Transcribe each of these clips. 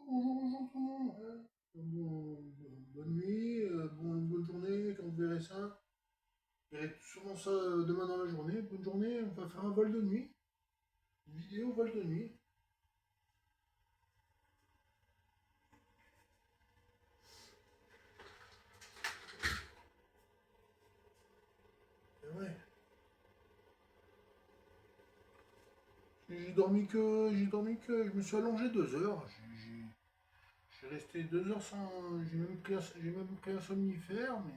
bonjour tout le monde. Bonne nuit, bonne journée quand vous verrez ça. Vous verrez sûrement ça demain dans la journée. Bonne journée, on va faire un vol de nuit. Une vidéo vol de nuit. Et ouais. Je me suis allongé 2 heures. Je suis resté 2 heures sans. J'ai même pris un somnifère, mais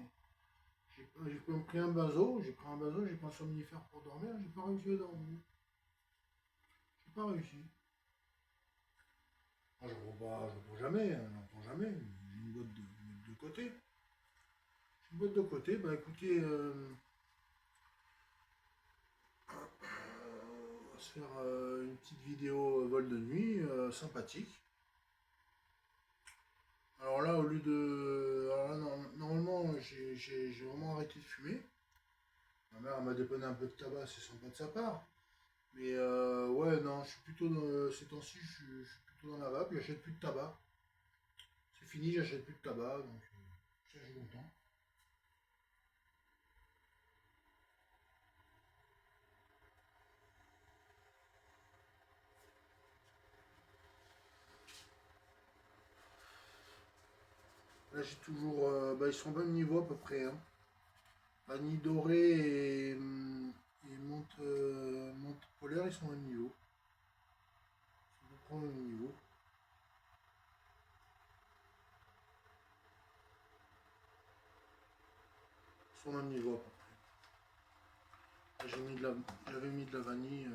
j'ai pas pris un bazo. J'ai pris un bazo, j'ai pris un somnifère pour dormir. J'ai pas réussi à dormir. J'ai pas réussi. Moi, je reprends jamais, hein, je reprends jamais. J'ai une boîte de côté. J'ai une boîte de côté. Bah écoutez, on va se faire une petite vidéo vol de nuit sympathique. Alors là, au lieu de. Alors là, normalement, j'ai vraiment arrêté de fumer. Ma mère elle m'a dépanné un peu de tabac, c'est sympa de sa part. Mais ouais, non, je suis plutôt dans. Ces temps-ci, je suis plutôt dans la vape. J'achète plus de tabac. C'est fini, j'achète plus de tabac. Donc, ça, je suis content. Là, j'ai toujours. Bah, ils sont au même niveau à peu près, hein. Vanille dorée et menthe polaire, ils sont au même niveau. Ils sont à peu près au même niveau. Ils sont au même niveau à peu près. Là, j'avais mis de la vanille.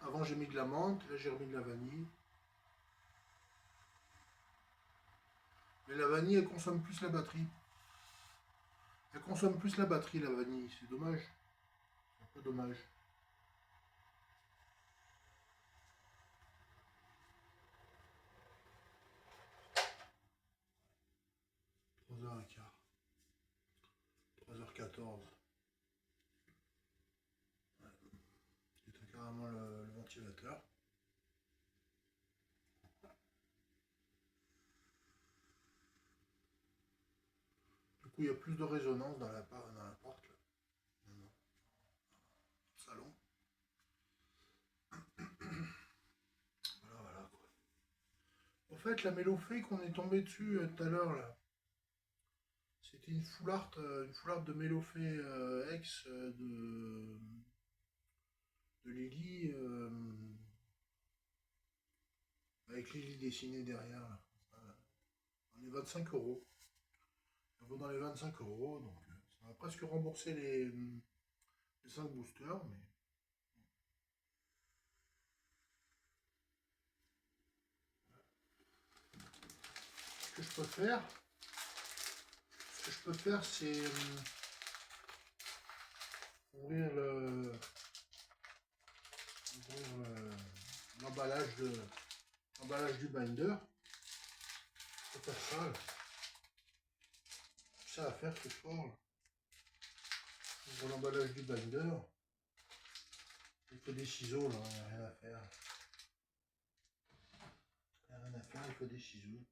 Avant, j'ai mis de la menthe, là, j'ai remis de la vanille. Mais la vanille, elle consomme plus la batterie. Elle consomme plus la batterie, la vanille. C'est dommage. C'est un peu dommage. 3h15. 3h14. J'éteins carrément le ventilateur. Du coup, il y a plus de résonance dans dans la porte, là. Dans le salon. Voilà, voilà, quoi. Au fait, la mélopée qu'on est tombé dessus tout à l'heure, là, c'était une foularde de mélopée ex de Lily, avec Lily dessinée derrière, là. Dans les 25 euros. Ça vaut dans les 25 euros, donc ça va presque rembourser les 5 boosters, mais ce que je peux faire, c'est ouvrir l'emballage l'emballage du binder. Je peux faire ça, là. Ça à faire ce soir, là. Ouvre l'emballage du binder. Il faut des ciseaux, là, il n'y a rien à faire. Il n'y a rien à faire, il faut des ciseaux.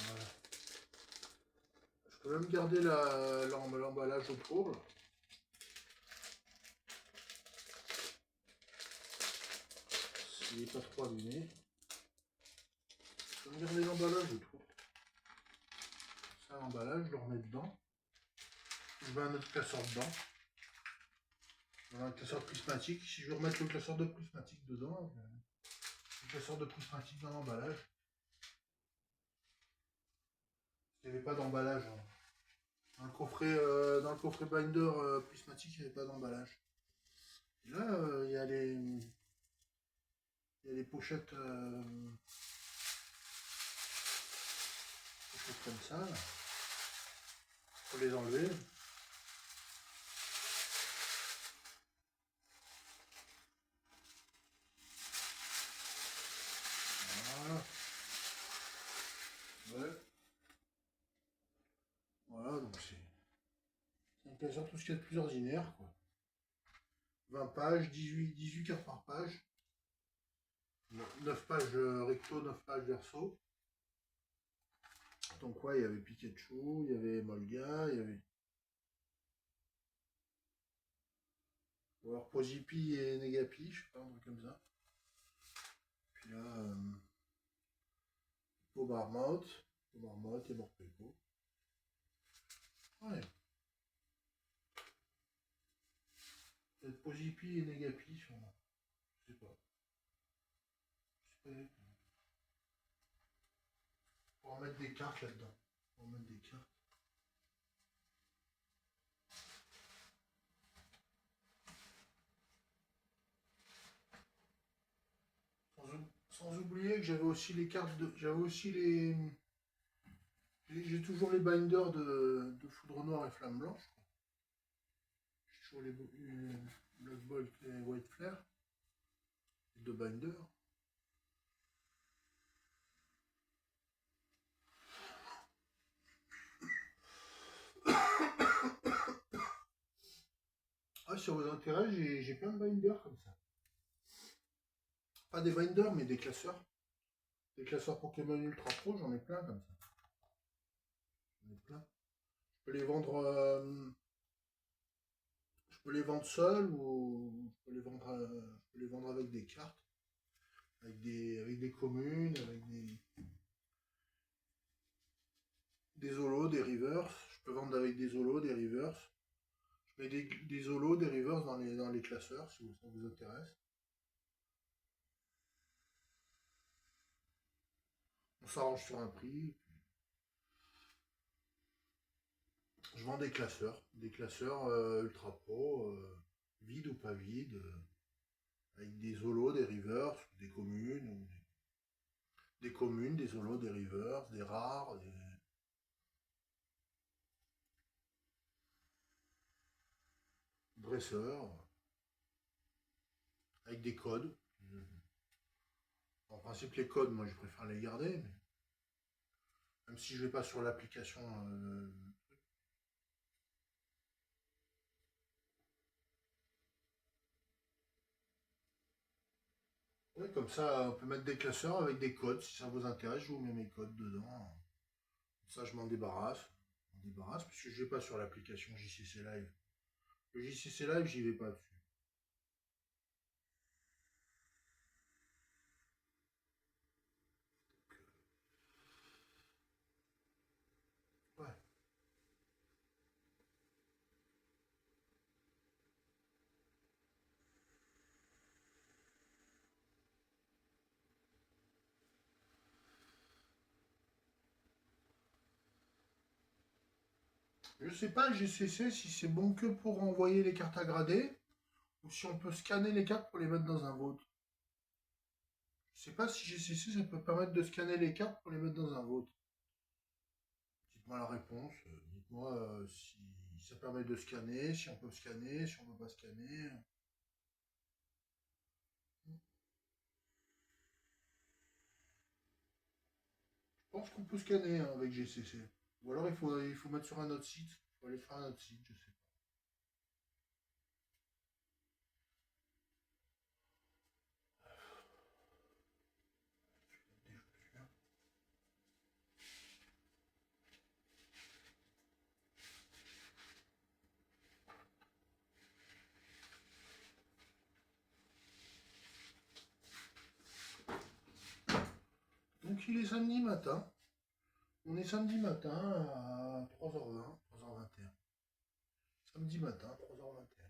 Voilà. Je peux même garder l'emballage autour, là. S'il n'est pas trop abîmé. Je peux me garder l'emballage autour. Ça, l'emballage, je le remets dedans. Je mets un autre classeur dedans. Un classeur prismatique. Si je veux remettre le classeur de prismatique dedans, le classeur de prismatique dans l'emballage. Il n'y avait pas d'emballage, hein. Dans le coffret binder prismatique, il n'y avait pas d'emballage. Et là, il y a les pochettes, pochettes comme ça. Il faut les enlever. donc c'est un classeur tout ce qu'il y a de plus ordinaire, quoi. 20 pages, 18 cartes par page. 9 pages recto, 9 pages verso. Donc ouais, il y avait Pikachu, il y avait Molga, il y avait... Ou alors Posipi et Negapi, je sais pas, un truc comme ça. Puis là, Marmotte et Morpeko. Ouais. Peut-être Posipi et Negapi, sûrement. Je sais pas. Je sais pas. On va mettre des cartes là-dedans. On va mettre des cartes. Sans oublier que j'avais aussi les cartes de. J'avais aussi les. J'ai toujours les binders de Foudre Noire et Flamme Blanche. J'ai toujours les Black Bolt et White Flare. Les deux binders. Ah, si ça vous intéresse, j'ai plein de binders comme ça. Pas des binders, mais des classeurs. Des classeurs Pokémon Ultra Pro, j'en ai plein comme ça. J'en ai plein. Je peux les vendre. Je peux les vendre seuls ou je peux les vendre avec des cartes, avec des communes, avec des holos, des rivers. Je peux vendre avec des holos, des rivers. Je mets des holos, des rivers dans les classeurs si ça vous intéresse. On s'arrange sur un prix. Je vends des classeurs ultra pro, vides ou pas vides, avec des holos, des rivers, des communes, des holos, des rivers, des rares, des dresseurs, avec des codes. En principe, les codes, moi, je préfère les garder, mais même si je vais pas sur l'application. Ouais, comme ça, on peut mettre des classeurs avec des codes. Si ça vous intéresse, je vous mets mes codes dedans. Ça, je m'en débarrasse. Parce que je vais pas sur l'application JCC Live. Le JCC Live, j'y vais pas dessus. Ouais. Je sais pas le GCC si c'est bon que pour envoyer les cartes à grader ou si on peut scanner les cartes pour les mettre dans un vote. Je sais pas si GCC ça peut permettre de scanner les cartes pour les mettre dans un vote. Dites-moi la réponse. Dites-moi si ça permet de scanner, si on peut scanner, si on ne peut pas scanner. Je pense qu'on peut scanner hein, avec GCC. Ou alors il faut mettre sur un autre site. Il faut aller sur un autre site, je sais pas. Donc il est samedi matin. On est samedi matin à 3h20, 3h21. Samedi matin, 3h21.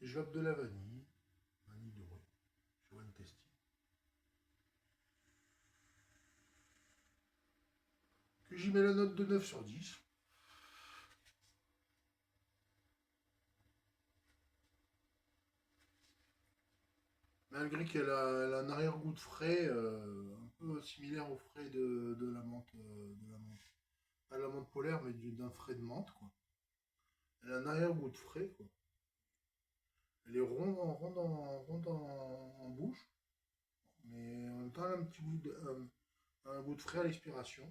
Et je lobe de la vanille dorée, sur une testine. Que j'y mets la note de 9 sur 10. Malgré elle a un arrière-goût de frais, un peu similaire au frais de la menthe, pas la menthe polaire, mais d'un frais de menthe, quoi. Elle a un arrière-goût de frais, quoi. Elle est ronde en bouche, mais en même temps quand même un petit goût un goût de frais à l'expiration.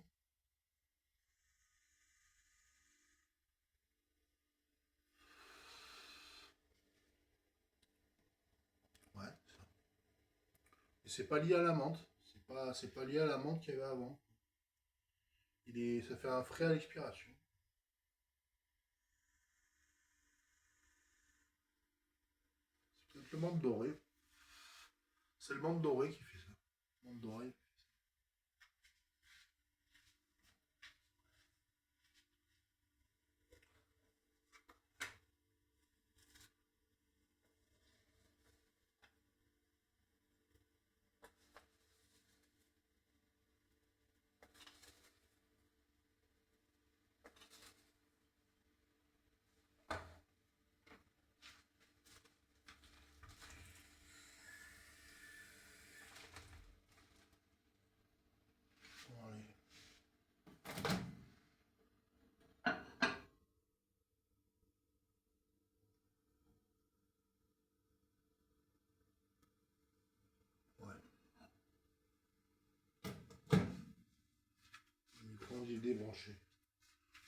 Ouais, ça. Et c'est pas lié à la menthe. C'est pas lié à la menthe qu'il y avait avant. Ça fait un frais à l'expiration. C'est peut-être le menthe doré. C'est le menthe doré qui fait ça. Menthe doré. Bon, allez. Ouais. Le micro-ondes il est débranché.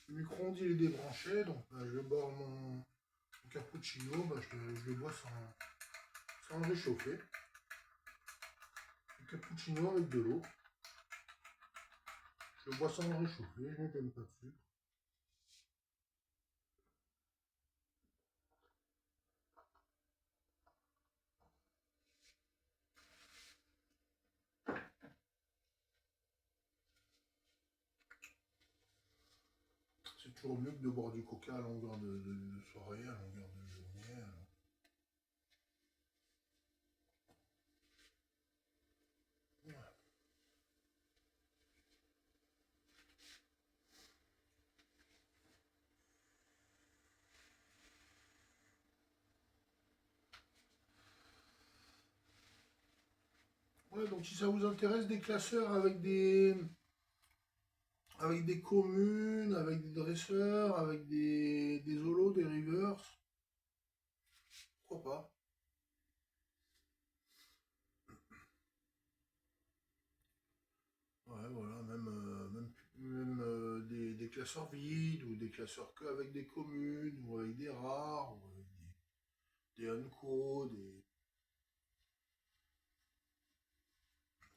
Le micro-ondes il est débranché, donc bah, je vais boire mon cappuccino, bah, je le bois sans le réchauffer. Le cappuccino avec de l'eau. Je le bois sans le réchauffer, je ne mets pas de sucre. C'est toujours mieux que de boire du coca à longueur de soirée, à longueur de journée. Ouais. Ouais, donc si ça vous intéresse, des classeurs avec des communes, avec des dresseurs, avec des holos, des rivers, pourquoi pas? Ouais, voilà, même des classeurs vides, ou des classeurs que avec des communes, ou avec des rares, ou avec des unco,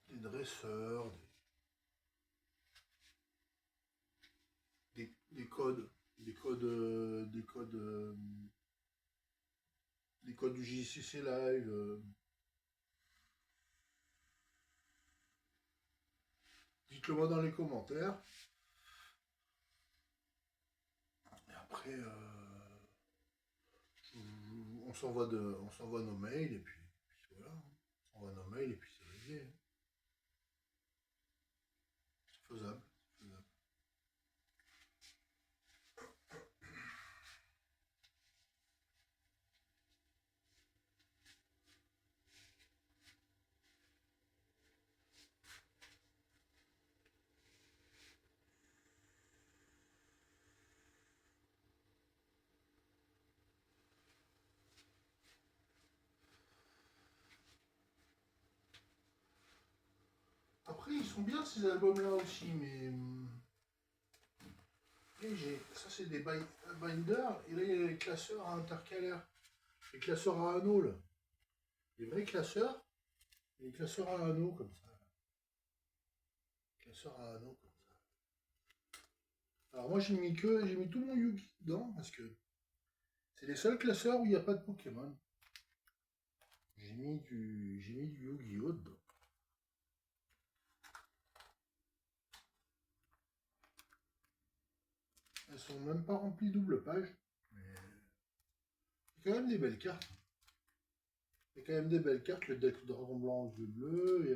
des dresseurs, des codes, des codes du JCC Live. Dites-le moi dans les commentaires. Et après, on s'envoie nos mails et puis voilà. On s'envoie nos mails et puis c'est réglé. C'est faisable. C'est faisable. Après, ils sont bien ces albums-là aussi, mais. Ça, c'est des binders, et là, il y a les classeurs à intercalaires. Les classeurs à anneaux, là. Les vrais classeurs, et les classeurs à anneaux, comme ça. Classeurs à anneaux, comme ça. Alors, moi, j'ai mis tout mon Yugi dedans, parce que c'est les seuls classeurs où il n'y a pas de Pokémon. J'ai mis du Yu-Gi-Oh! Dedans. Elles sont même pas remplies double page. Mais il y a quand même des belles cartes. Il y a quand même des belles cartes. Le deck Dragon Blanc, Vieux Bleu. Il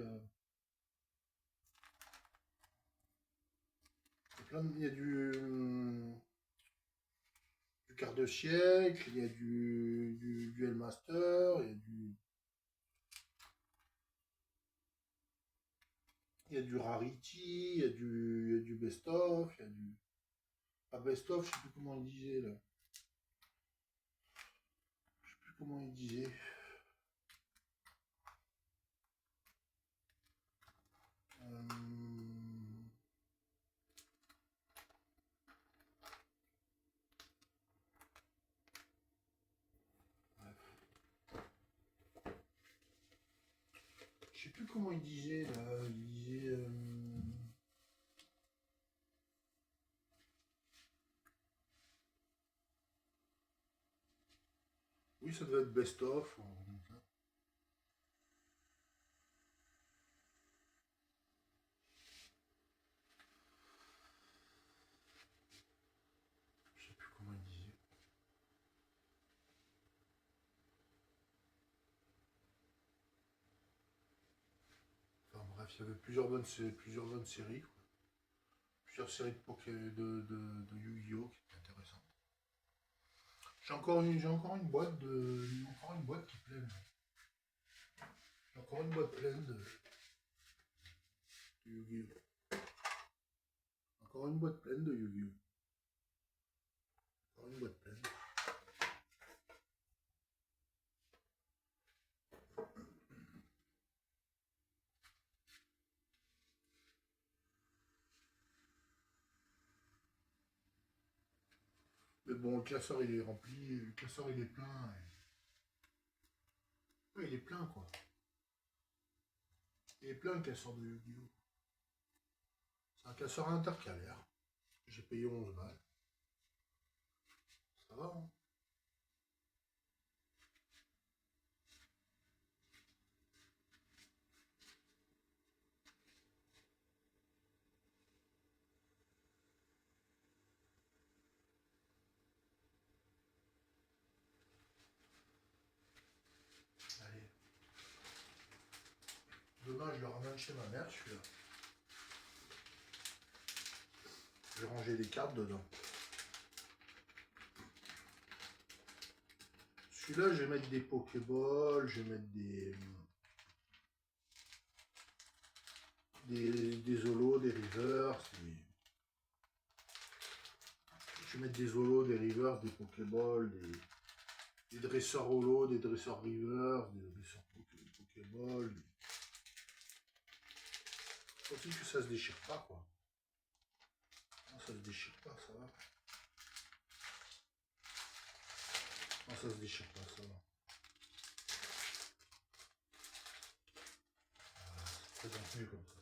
y a du quart de siècle. Il y a du Duel Master. Il y a du Rarity. Il y a du Best of. Il y a du. Pas Best of, je sais plus comment il disait là. Je sais plus comment il disait. plus comment il disait là. Il disait. Oui, ça devait être best-of. Je sais plus comment il disait. Enfin bref, il y avait plusieurs bonnes séries, quoi. Plusieurs séries de Yu-Gi-Oh! Qui étaient intéressantes. J'ai encore une boîte qui est pleine. J'ai encore une boîte pleine de Yu-Gi-Oh! Encore une boîte pleine de Yu-Gi-Oh! Encore une boîte pleine. Mais bon, le classeur il est rempli, le classeur il est plein. Ouais, il est plein quoi. Il est plein le classeur de Yu-Gi-Oh! C'est un classeur intercalaire. J'ai payé 11 balles. Ça va, hein? Allez. Demain, je le ramène chez ma mère, celui-là. Je vais ranger des cartes dedans. Celui-là, je vais mettre des Pokéballs, je vais mettre des Zolos, des Rivers. Je vais mettre des Zolos, des Rivers, des Pokéballs, des dresseurs Holo, des dresseurs Rivers, des dresseurs Pokéballs. Faut aussi que ça se déchire pas, quoi. Non, ça se déchire pas, ça va. Non, ça se déchire pas, ça va. Voilà, ça se présente mieux comme ça.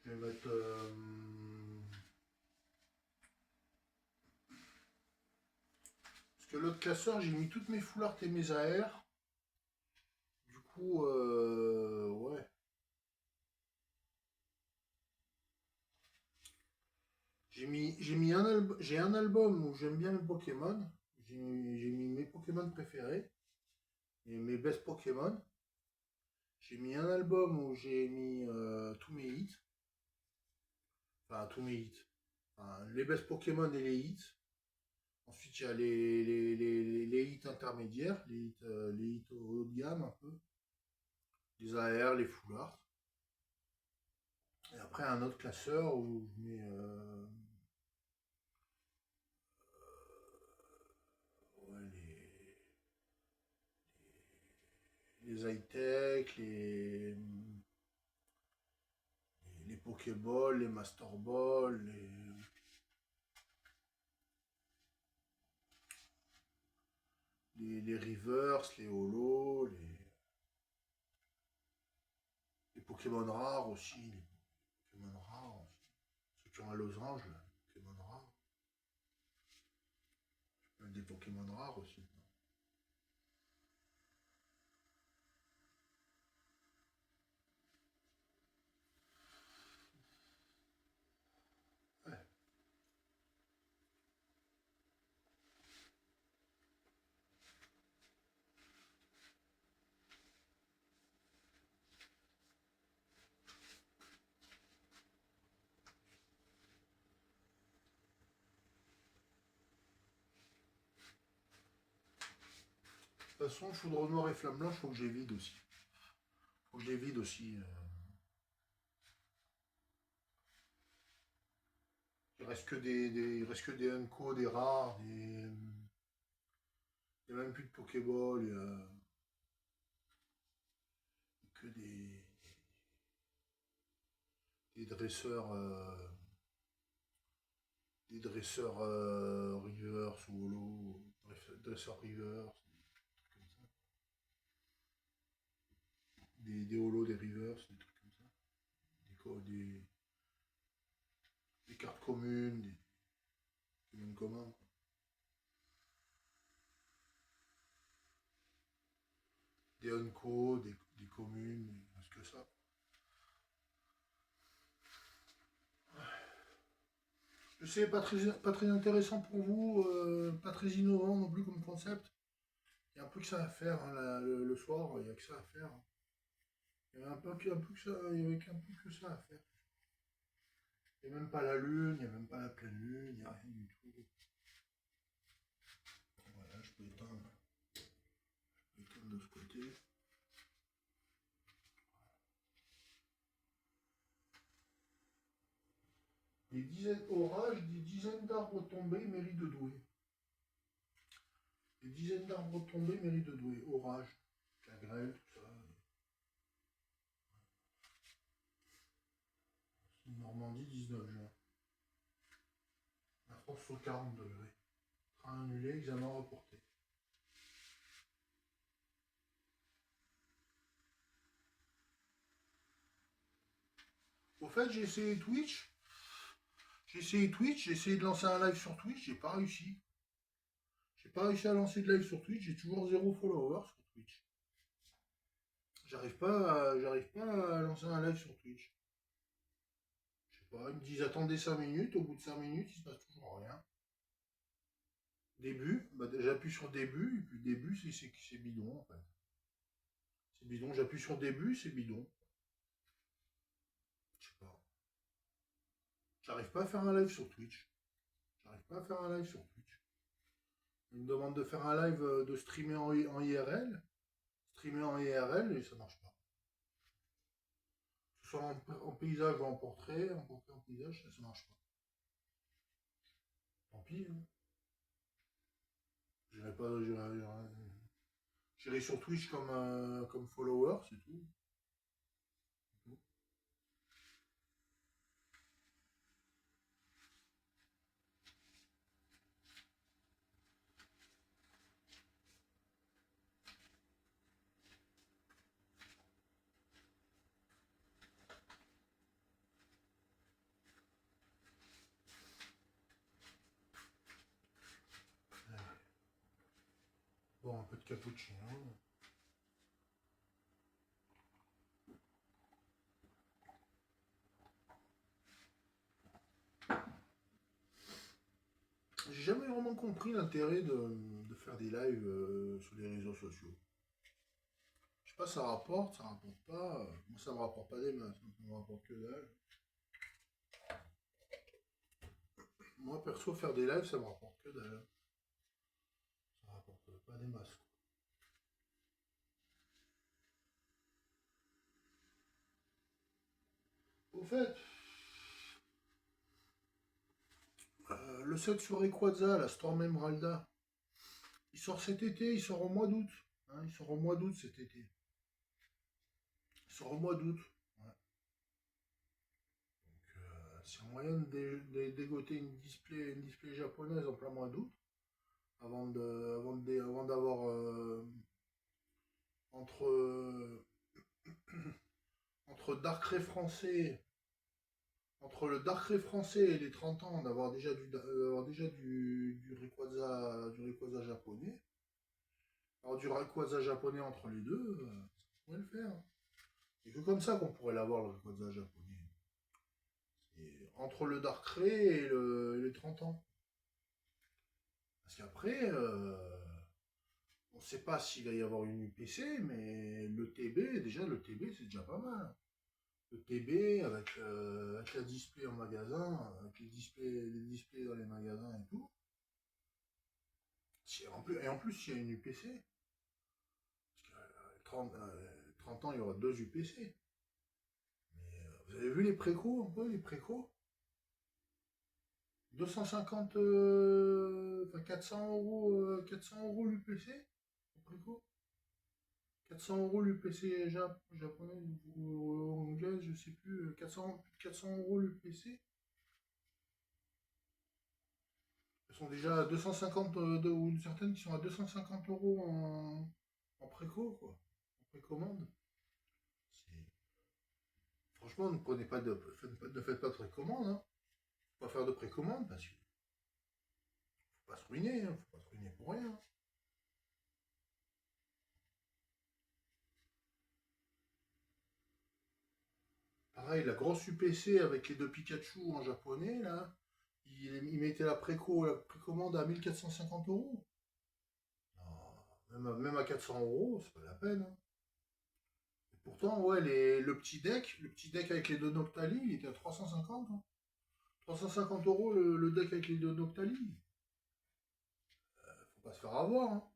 Je vais mettre... Parce que l'autre classeur, j'ai mis toutes mes foulards et mes AR. Du coup, ouais. J'ai un album où j'aime bien mes Pokémon. J'ai mis mes Pokémon préférés et mes best Pokémon. J'ai mis un album où j'ai mis tous mes hits. Enfin, tous mes hits. Enfin, les best Pokémon et les hits. Ensuite, il y a les hits intermédiaires, les hits au haut de gamme un peu. Les AR, les foulards. Et après, un autre classeur où je mets ouais, les high-tech, les Pokéballs, les Master Balls, les Rivers, les Holo, les Pokémon rares aussi. Les Pokémon rares aussi. Ceux qui ont un losange, là, les Pokémon rares. Des Pokémon rares aussi. Ouais. De toute façon, Foudre Noire et Flamme Blanche, faut que je les vide aussi. Faut que je les vide aussi. Il reste que des Unco, des rares, des n'y a même plus de Pokéball, il y a que des dresseurs, reverse ou holo, dresseurs reverse, comme ça. Des holos, des reverse, des trucs comme ça. Des cartes communes, des mondes communs. Des Unco, des communes, parce que ça. Je sais, pas très intéressant pour vous, pas très innovant non plus comme concept. Il y a un peu que ça à faire hein, le soir, il n'y a que ça à faire. Il y avait un peu que ça, il y avait qu'un peu que ça à faire. Il n'y a même pas la lune, il n'y a même pas la pleine lune, il n'y a rien du tout. Voilà, je peux éteindre de ce côté. Des dizaines orages, des dizaines d'arbres tombés méritent de douer. Des dizaines d'arbres tombés méritent de douer. Orage, la grêle, tout ça. Normandie, 19 juin. La France sur 40 degrés. Train annulé, examen reporté. Au fait, j'ai essayé Twitch. J'ai essayé de lancer un live sur Twitch, j'ai pas réussi. J'ai pas réussi à lancer de live sur Twitch, j'ai toujours 0 follower sur Twitch. J'arrive pas à lancer un live sur Twitch. Je sais pas, ils me disent attendez 5 minutes, au bout de 5 minutes, il se passe toujours rien. Début, bah, j'appuie sur début, et puis début, c'est bidon en fait. C'est bidon, j'appuie sur début, c'est bidon. Je sais pas. J'arrive pas à faire un live sur Twitch. J'arrive pas à faire un live sur Twitch. Ils me demandent de faire un live, de streamer en IRL. Streamer en IRL, et ça marche pas. Que ce soit en paysage ou en portrait, en paysage, ça marche pas. Tant pis, hein. J'irai pas, j'irai sur Twitch comme follower, c'est tout. Bon, un peu de cappuccino. J'ai jamais vraiment compris l'intérêt de faire des lives sur les réseaux sociaux. Je sais pas, ça rapporte pas. Moi, ça me rapporte pas des masses, ça me rapporte que dalle. Moi, perso, faire des lives, ça me rapporte que dalle. Ça rapporte pas des masses, quoi. Au fait, le set sur Rayquaza, la Storm Emeralda, il sort cet été, il sort au mois d'août. Hein, il sort au mois d'août cet été. Il sort au mois d'août. Ouais. C'est un moyen de dégoter une display japonaise en plein mois d'août, avant d'avoir entre, entre Darkrai français, entre le Darkrai français et les 30 ans, d'avoir déjà du Rayquaza japonais. Alors du Rayquaza japonais entre les deux, ça pourrait le faire. C'est que comme ça qu'on pourrait l'avoir le Rayquaza japonais. Et entre le Darkrai et les 30 ans. Parce qu'après, on ne sait pas s'il va y avoir une UPC, mais le TB, déjà le TB c'est déjà pas mal. Le TB avec la display en magasin, avec les displays dans les magasins et tout. Et en plus, il y a une UPC. Parce que 30 ans, il y aura 2 UPC. Mais vous avez vu les précos un peu, les précos? 250, enfin 400 euros l'UPC, au préco. 400 euros l'UPC japonais ou anglaise, je sais plus. 400 euros l'UPC. Elles sont déjà à 250, ou certaines qui sont à 250 euros en préco, quoi. En précommande. C'est- Franchement, ne prenez pas ne faites pas de précommande, hein. Faut pas faire de précommande parce qu'il faut pas se ruiner, hein. Faut pas se ruiner pour rien. Pareil, la grosse UPC avec les deux Pikachu en japonais, là, il mettait la précommande à 1450 euros. Non, même à 400 euros, c'est pas la peine, hein. Et pourtant, ouais, le petit deck avec les deux Noctali, il était à 350, hein. 350 euros le deck avec les deux Noctali. Faut pas se faire avoir, hein.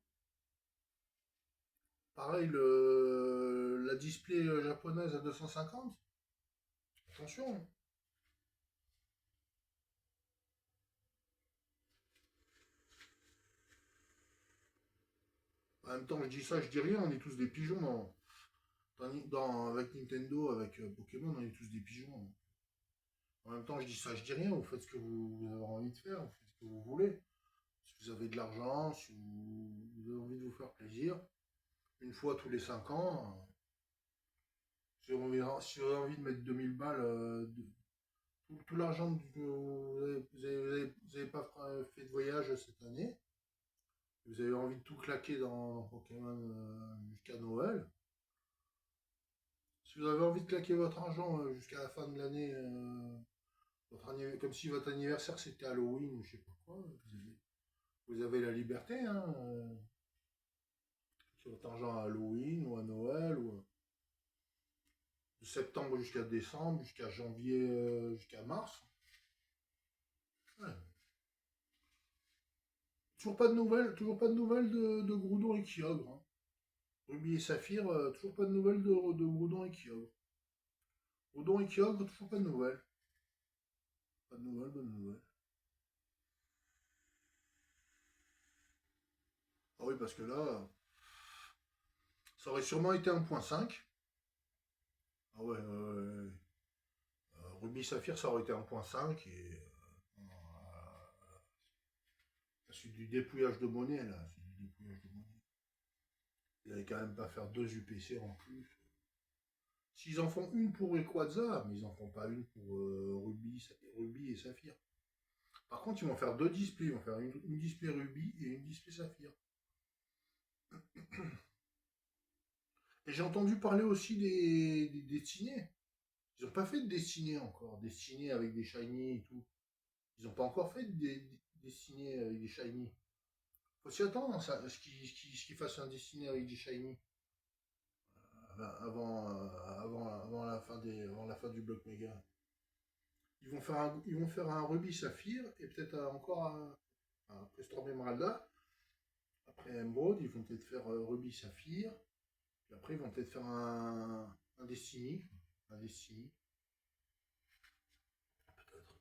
Pareil, la display japonaise à 250. Attention, hein. En même temps, je dis ça, je dis rien, on est tous des pigeons avec Nintendo, avec Pokémon, on est tous des pigeons, hein. En même temps, je dis ça, je dis rien, vous faites ce que vous avez envie de faire, vous faites ce que vous voulez. Si vous avez de l'argent, si vous avez envie de vous faire plaisir, une fois tous les 5 ans, si vous avez envie de mettre 2000 balles, tout l'argent que vous avez pas fait de voyage cette année, vous avez envie de tout claquer dans Pokémon jusqu'à Noël, si vous avez envie de claquer votre argent jusqu'à la fin de l'année, comme si votre anniversaire c'était Halloween ou je sais pas quoi, vous avez la liberté, hein, sur votre argent à Halloween ou à Noël, ou de septembre jusqu'à décembre, jusqu'à janvier, jusqu'à mars. Ouais. Toujours pas de nouvelles de Groudon et Kyogre, hein. Ruby et Saphir, toujours pas de nouvelles de Groudon et Kyogre. Groudon et Kyogre, toujours pas de nouvelles. Pas de nouvelles, bonne nouvelle. Ah oui, parce que là, ça aurait sûrement été 1.5. Ah ouais, Ruby Saphir, ça aurait été 1.5 et c'est du dépouillage de monnaie là. C'est du dépouillage de monnaie. Ils n'allaient quand même pas faire deux UPC en plus. S'ils en font une pour Rayquaza, mais ils en font pas une pour Ruby et Saphir. Par contre, ils vont faire deux displays. Ils vont faire une display Ruby et une display Saphir. Et j'ai entendu parler aussi des destinés. Ils n'ont pas fait de destinés encore. Destinés avec des shiny et tout. Ils n'ont pas encore fait des destinés avec des shiny. Faut s'y attendre à ce qu'ils fassent un destiné avec des shiny. Avant la fin du bloc méga. Ils vont faire un Ruby Saphir et peut-être encore après Storm Emeralda. Après Emerald, ils vont peut-être faire Ruby Saphir. Puis après, ils vont peut-être faire un Destiny. Un Destiny, peut-être.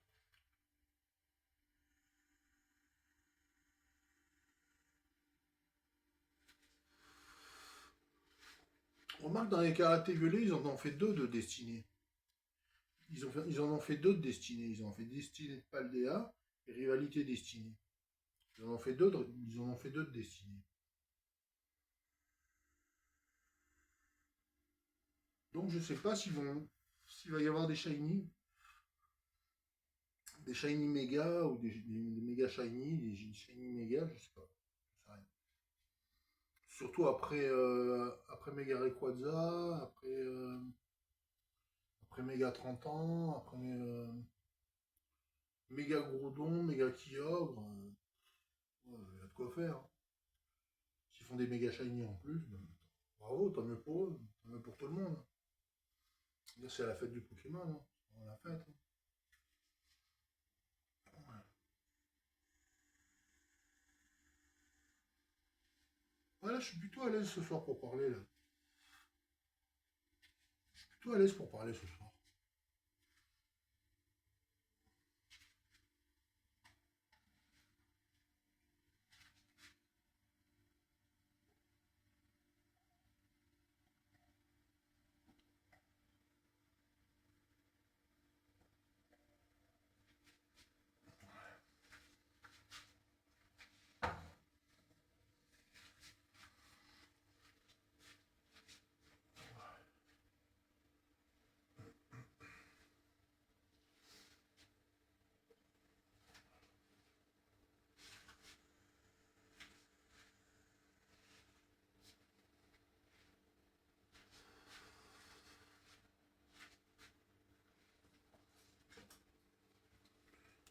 On remarque dans les karatés violets, ils en ont fait deux de Destiny. Ils en ont fait deux de Destiny. Ils ont fait Destiny de Paldea et Rivalité Destiny. Ils en ont fait deux de Destiny. Donc je sais pas s'il va y avoir des shiny méga ou des méga shiny, des shiny méga, je sais pas. Je sais rien. Surtout après méga Rayquaza, après méga 30 ans, après méga Groudon, méga Kyogre, ouais, il y a de quoi faire, hein. S'ils font des méga shiny en plus, ben, bravo, tant mieux pour eux, tant mieux pour tout le monde. C'est la fête du Pokémon, hein. On la fête, hein. Ouais. Voilà, je suis plutôt à l'aise ce soir pour parler là. Plutôt à l'aise pour parler ce soir.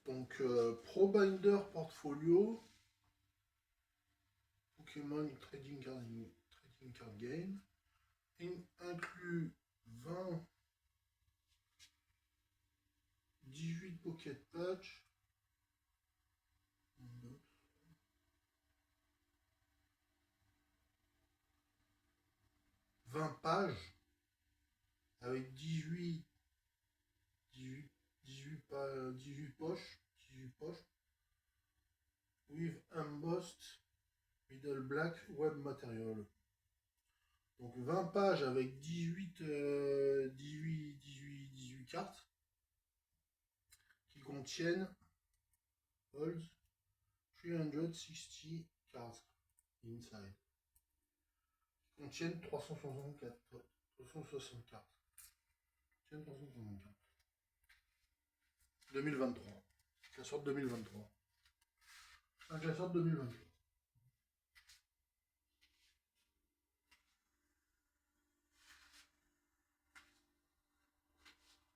Donc, Pro Binder Portfolio, Pokémon Trading Card Game, inclut 20, 18 Pocket Patch, 20 pages avec 18 poches, with embossed middle black web material. Donc 20 pages avec 18 cartes qui contiennent all 360 cards inside. Qui contiennent 360 cartes. 2023. Classeur de 2023. Un classeur de 2023.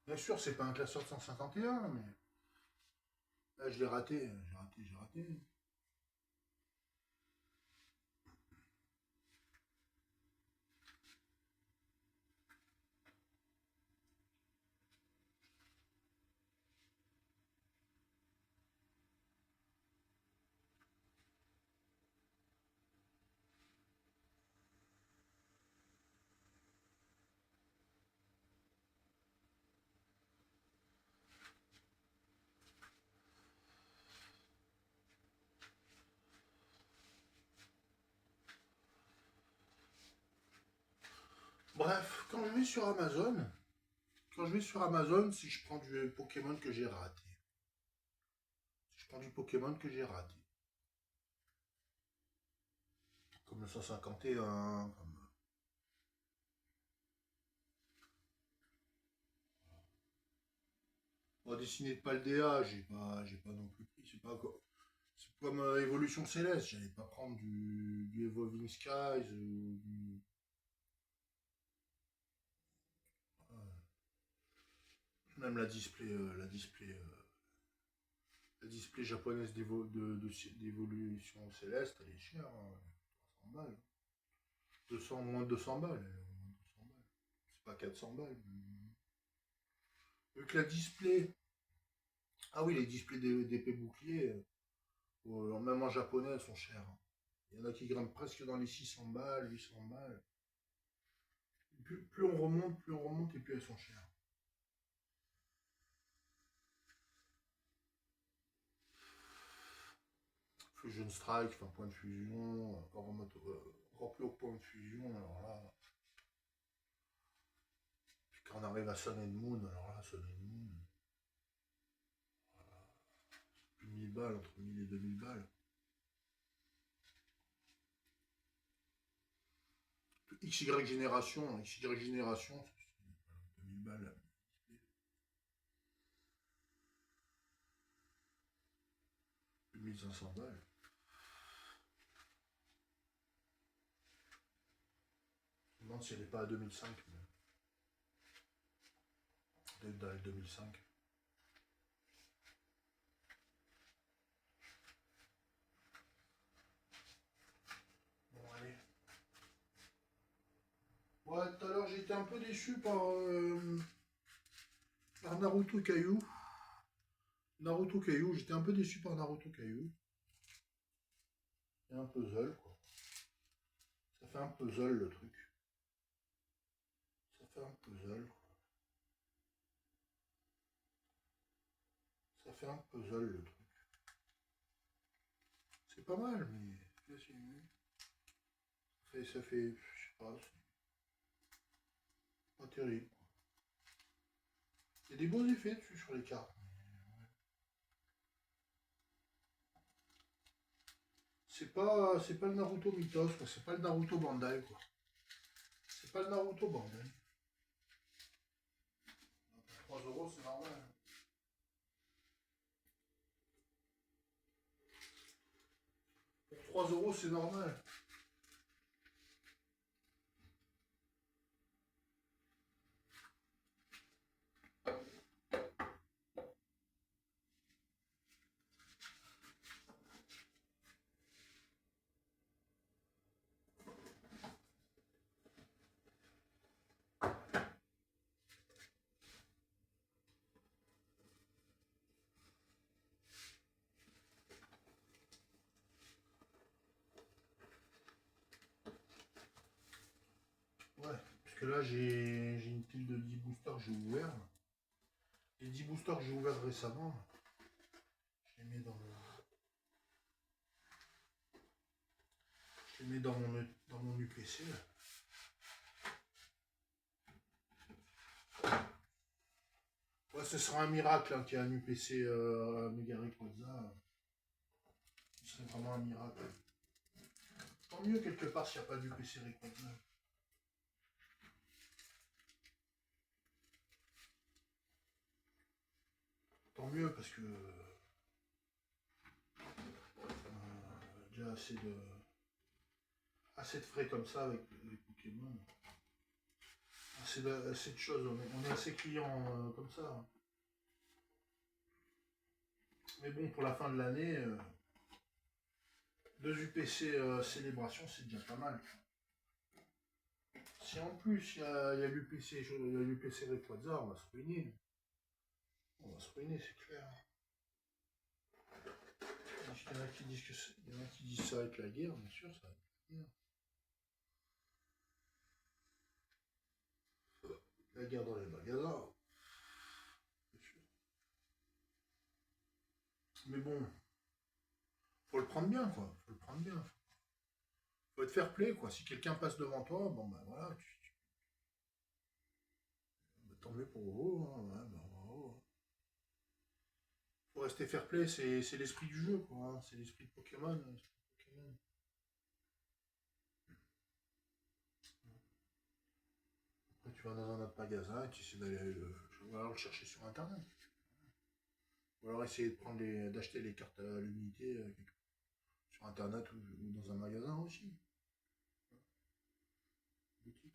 Bien sûr, c'est pas un classeur de 151, mais là, je l'ai raté. J'ai raté. Bref, quand je vais sur Amazon, si je prends du Pokémon que j'ai raté. Comme le 151, comme... Bon, dessiné de Paldea, j'ai pas non plus pris. C'est comme Évolution Céleste, j'allais pas prendre du Evolving Skies ou du... Même la display japonaise d'évolution céleste, elle est chère, hein, 300 balles. 200, moins de 200 balles. C'est pas 400 balles. Vu que la display. Ah oui, les displays d'épée bouclier, même en japonais, elles sont chères, hein. Il y en a qui grimpent presque dans les 600 balles, 800 balles. Plus on remonte et plus elles sont chères. Fusion Strike, enfin point de fusion, encore plus haut point de fusion, alors là. Puis quand on arrive à Sun and Moon, alors là, Sun and Moon. Voilà. Plus de 1000 balles, entre 1000 et 2000 balles. XY génération, c'est 2000 balles. Plus de 1500 balles. Je me demande si elle n'est pas à 2005. Peut-être dans les 2005. Bon, allez. Ouais, tout à l'heure, j'étais un peu déçu par Naruto Caillou. J'étais un peu déçu par Naruto Caillou. C'est un puzzle, quoi. Ça fait un puzzle, le truc. Ça fait un puzzle, quoi. Ça fait un puzzle, le truc. C'est pas mal, mais... Ça fait... Je sais pas, c'est pas terrible, quoi. Il y a des beaux effets dessus sur les cartes. C'est pas le Naruto Mythos, quoi. C'est pas le Naruto Bandai, quoi. C'est pas le Naruto Bandai. 3 euros, c'est normal. Pour 3 euros, c'est normal. que là, j'ai une pile de 10 boosters que j'ai ouvert. Les 10 boosters que j'ai ouverts récemment, je les mets dans le... Je les mets dans mon UPC. Ouais, ce sera un miracle hein, qu'il y ait un UPC Mega Rayquaza. Ce serait vraiment un miracle. Tant mieux quelque part s'il n'y a pas d'UPC Rayquaza. Tant mieux parce que déjà assez de frais comme ça avec les Pokémon. Assez de choses, on est assez clients comme ça. Hein. Mais bon, pour la fin de l'année, 2 UPC célébration, c'est déjà pas mal. Si en plus il y a l'UPC Rayquaza, on va se ruiner. On va se ruiner, c'est clair. Il y en a qui disent que il y en a qui disent ça va être la guerre, bien sûr, ça va être la guerre. La guerre dans les magasins. Mais bon, faut le prendre bien, quoi. Faut le prendre bien. Faut être fair play, quoi. Si quelqu'un passe devant toi, bon ben voilà, tant mieux pour vous. Hein, ouais, ben, bravo. Faut rester fair play, c'est l'esprit du jeu, quoi. Hein. C'est l'esprit de Pokémon. Pokémon. Après, tu vas dans un autre magasin et tu essaies ou alors le chercher sur internet. Ou alors essayer de d'acheter les cartes à l'unité sur internet ou dans un magasin aussi. Boutique.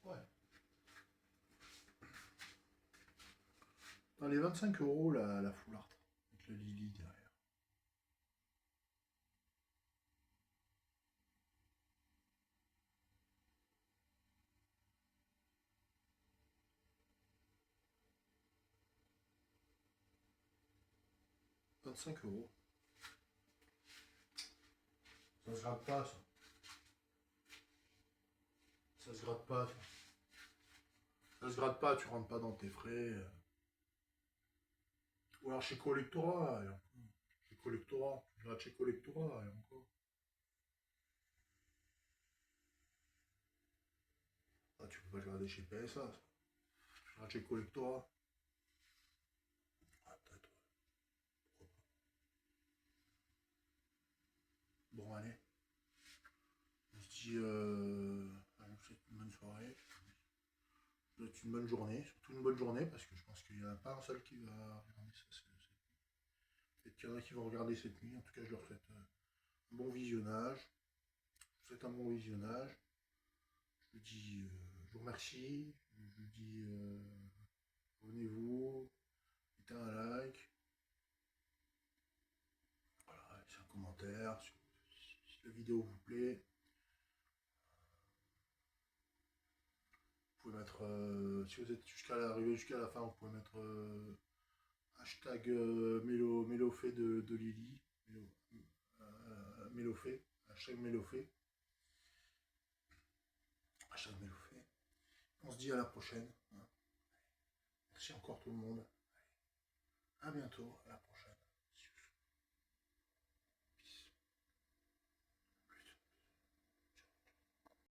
Ouais. Dans les 25 euros la full art. Avec le Lily derrière. 25 euros. Ça se gratte pas, ça. Ça se gratte pas, ça. Ça se gratte pas, tu rentres pas dans tes frais. Ou alors chez Collectora. Chez Collectora. Tu grattes chez Collectora et encore. Ah, tu peux pas le garder chez PSA, ça. Tu grattes chez Collectora. Ah, peut-être, ouais. Bon, allez. On se dit, je vous souhaite une bonne soirée. Je vous souhaite une bonne journée. Surtout une bonne journée parce que je pense qu'il n'y en a pas un seul qui va regarder ça. Peut-être qu'il y en a qui vont regarder cette nuit. En tout cas, je leur souhaite un bon visionnage. Je vous souhaite un bon visionnage. Je vous dis, je vous remercie. Je vous dis, abonnez-vous, mettez un like. Voilà, laissez un commentaire si la vidéo vous plaît. Vous pouvez mettre, si vous êtes arrivé jusqu'à la fin, vous pouvez mettre hashtag Mélofait de Lily. Mélofait, hashtag Mélofait. Hashtag Mélofait. On se dit à la prochaine. Hein. Merci encore tout le monde. À bientôt, à la prochaine.